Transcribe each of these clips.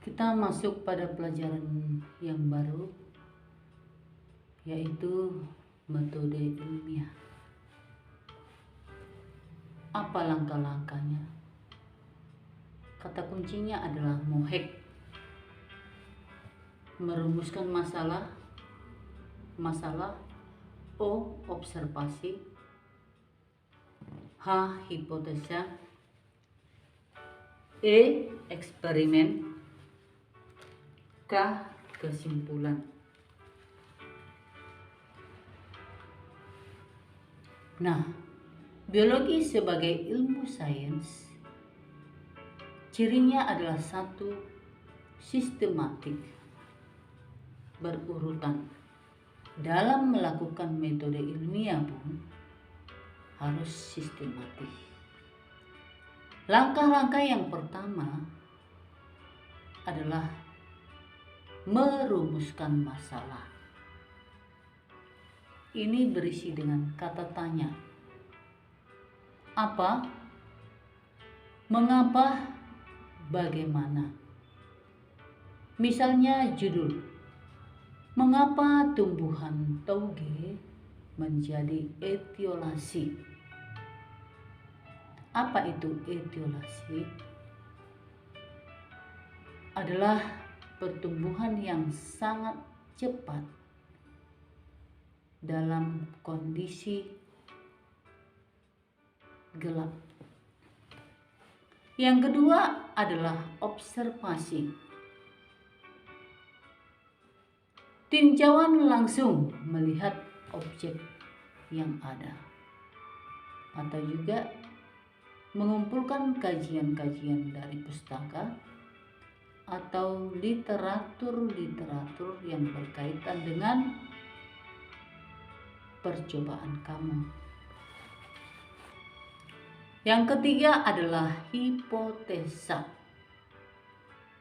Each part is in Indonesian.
Kita masuk pada pelajaran yang baru, yaitu metode ilmiah. Apa langkah-langkahnya? Kata kuncinya adalah mohek, merumuskan masalah, O, observasi, H, hipotesa, E, eksperimen, K, kesimpulan. Nah, biologi sebagai ilmu sains, cirinya adalah satu, sistematik, berurutan. Dalam melakukan metode ilmiah pun harus sistematik. Langkah-langkah yang pertama adalah merumuskan masalah. Ini berisi dengan kata tanya. Apa? Mengapa? Bagaimana? Misalnya judul, mengapa tumbuhan tauge menjadi etiolasi? Apa itu etiolasi? Adalah pertumbuhan yang sangat cepat dalam kondisi gelap. Yang kedua adalah observasi. Tinjauan langsung melihat objek yang ada, atau juga mengumpulkan kajian-kajian dari pustaka atau literatur yang berkaitan dengan percobaan kamu. Yang ketiga adalah hipotesa,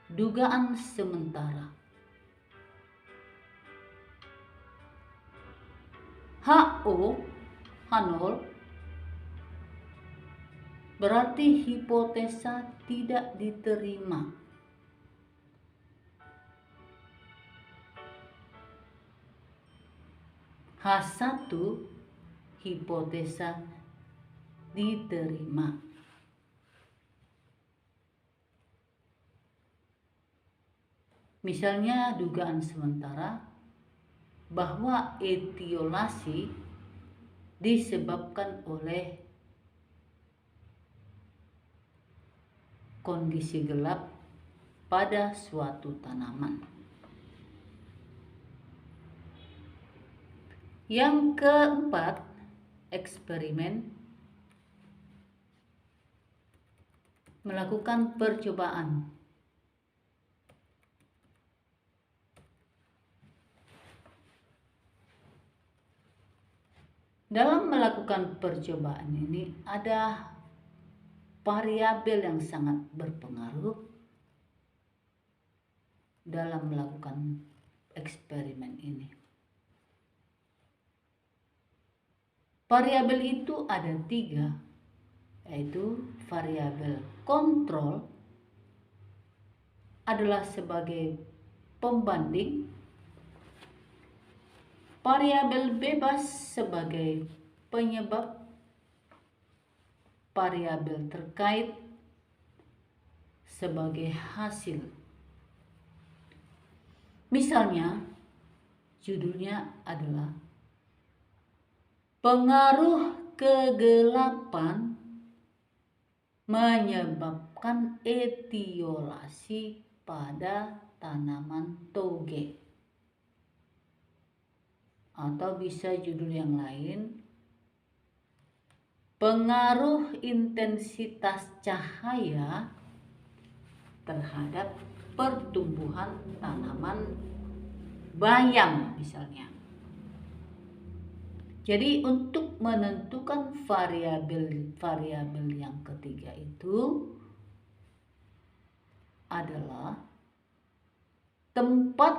dugaan sementara. HO, H0, berarti hipotesa tidak diterima. H1, hipotesa diterima. Misalnya dugaan sementara bahwa etiolasi disebabkan oleh kondisi gelap pada suatu tanaman. Yang keempat, eksperimen, melakukan percobaan. Dalam melakukan percobaan ini ada variabel yang sangat berpengaruh dalam melakukan eksperimen ini. Variabel itu ada 3, yaitu variabel kontrol adalah sebagai pembanding, variabel bebas sebagai penyebab, variabel terkait sebagai hasil. Misalnya, judulnya adalah pengaruh kegelapan menyebabkan etiolasi pada tanaman toge. Atau bisa judul yang lain, pengaruh intensitas cahaya terhadap pertumbuhan tanaman bayam misalnya. Jadi untuk menentukan variabel yang ketiga itu adalah tempat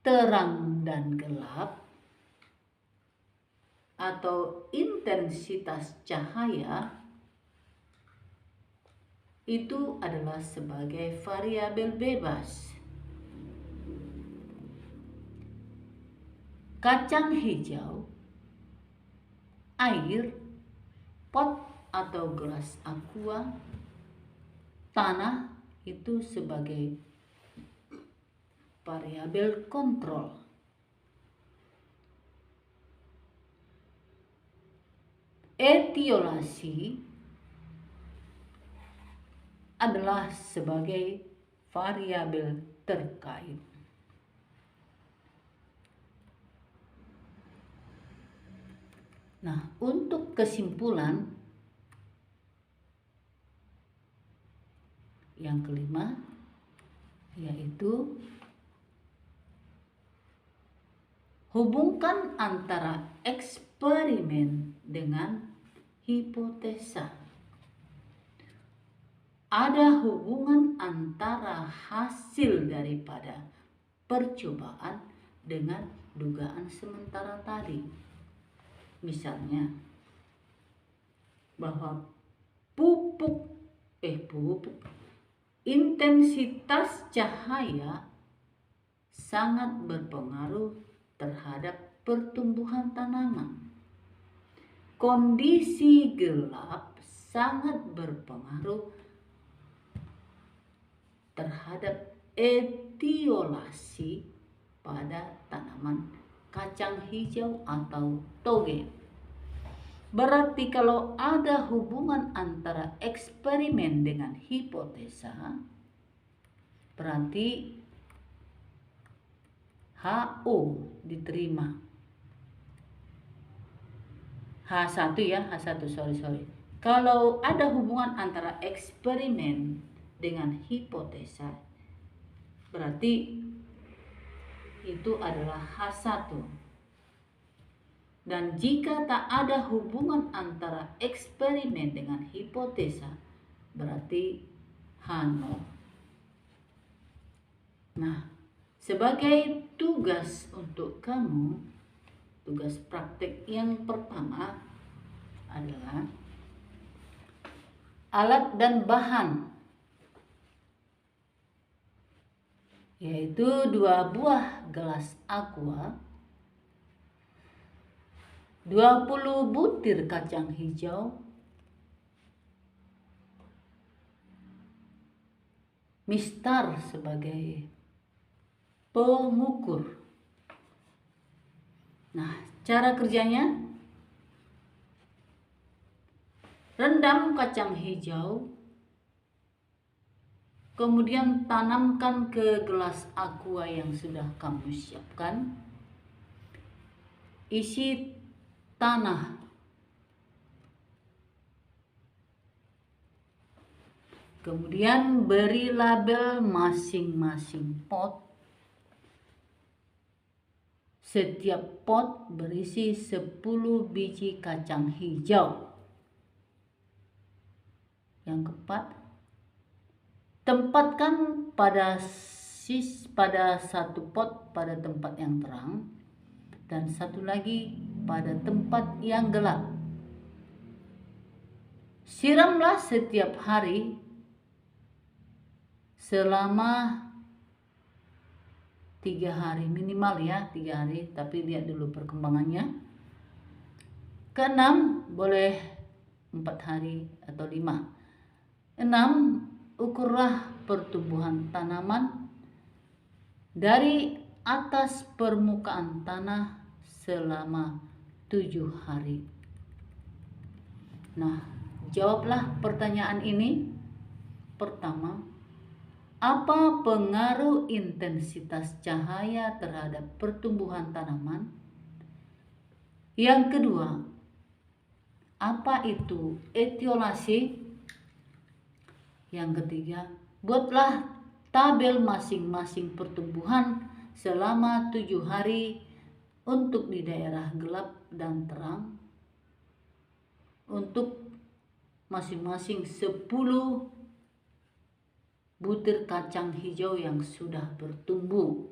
terang dan gelap atau intensitas cahaya itu adalah sebagai variabel bebas. Kacang hijau, air, pot atau gelas aqua, tanah itu sebagai variabel kontrol. Etiolasi adalah sebagai variabel terkait. Nah, untuk kesimpulan yang kelima yaitu hubungkan antara eksperimen dengan hipotesa. Ada hubungan antara hasil daripada percobaan dengan dugaan sementara tadi. Misalnya bahwa intensitas cahaya sangat berpengaruh terhadap pertumbuhan tanaman. Kondisi gelap sangat berpengaruh terhadap etiolasi pada tanaman kacang hijau atau toge. Berarti kalau ada hubungan antara eksperimen dengan hipotesa, berarti HO diterima. H1 ya, H1 sorry. Kalau ada hubungan antara eksperimen dengan hipotesa, berarti itu adalah H1. Dan jika tak ada hubungan antara eksperimen dengan hipotesa, berarti H0. Nah, sebagai tugas untuk kamu, tugas praktek yang pertama adalah alat dan bahan, yaitu 2 buah gelas aqua, 20 butir kacang hijau, mistar sebagai pengukur. Nah, cara kerjanya, rendam kacang hijau, kemudian tanamkan ke gelas aqua yang sudah kamu siapkan. Isi tanah. Kemudian beri label masing-masing pot. Setiap pot berisi 10 biji kacang hijau. Yang keempat, tempatkan pada satu pot pada tempat yang terang dan satu lagi pada tempat yang gelap. Siramlah setiap hari selama 3 hari minimal ya, 3 hari, tapi lihat dulu perkembangannya. Keenam boleh 4 hari atau 5. 6, ukurlah pertumbuhan tanaman dari atas permukaan tanah selama 7 hari. Nah, jawablah pertanyaan ini. Pertama, apa pengaruh intensitas cahaya terhadap pertumbuhan tanaman? Yang kedua, apa itu etiolasi? Yang ketiga, buatlah tabel masing-masing pertumbuhan selama 7 hari untuk di daerah gelap dan terang, untuk masing-masing 10 butir kacang hijau yang sudah bertumbuh.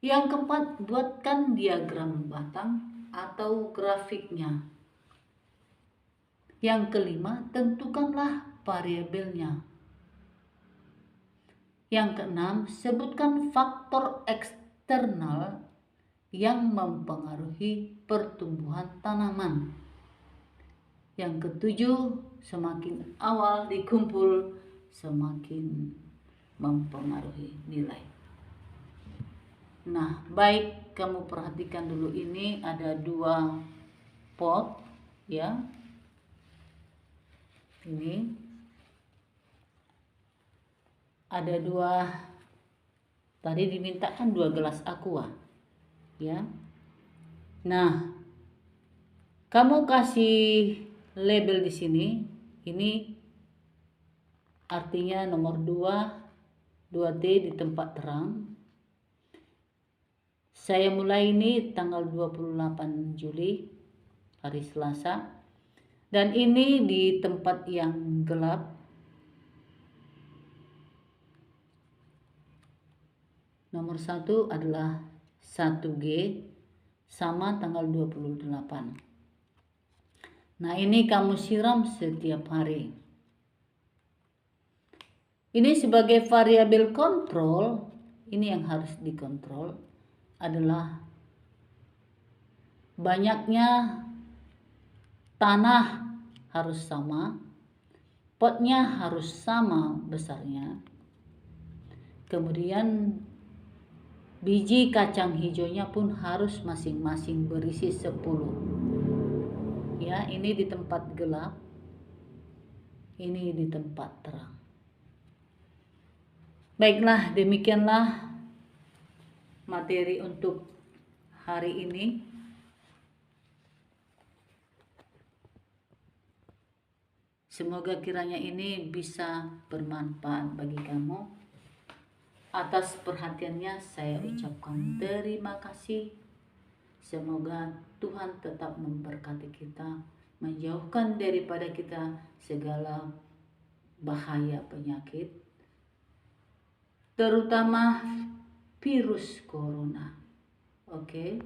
Yang keempat, buatkan diagram batang atau grafiknya. Yang kelima, tentukanlah variabelnya. Yang keenam, sebutkan faktor eksternal yang mempengaruhi pertumbuhan tanaman. Yang ketujuh, semakin awal dikumpul, semakin mempengaruhi nilai. Nah, baik, kamu perhatikan dulu, ini ada 2 pot ya. Ini ada 2, tadi dimintakan 2 gelas aqua ya. Nah, kamu kasih label di sini. Ini artinya nomor 2T di tempat terang. Saya mulai ini tanggal 28 Juli, hari Selasa. Dan ini di tempat yang gelap. Nomor 1 adalah 1G sama tanggal 28. Nah, ini kamu siram setiap hari. Ini sebagai variabel kontrol, ini yang harus dikontrol adalah banyaknya tanah harus sama, potnya harus sama besarnya. Kemudian biji kacang hijaunya pun harus masing-masing berisi 10. Ya, ini di tempat gelap, ini di tempat terang. Baiklah, demikianlah materi untuk hari ini. Semoga kiranya ini bisa bermanfaat bagi kamu. Atas perhatiannya saya ucapkan terima kasih. Semoga Tuhan tetap memberkati kita, menjauhkan daripada kita segala bahaya penyakit, terutama virus corona. Oke.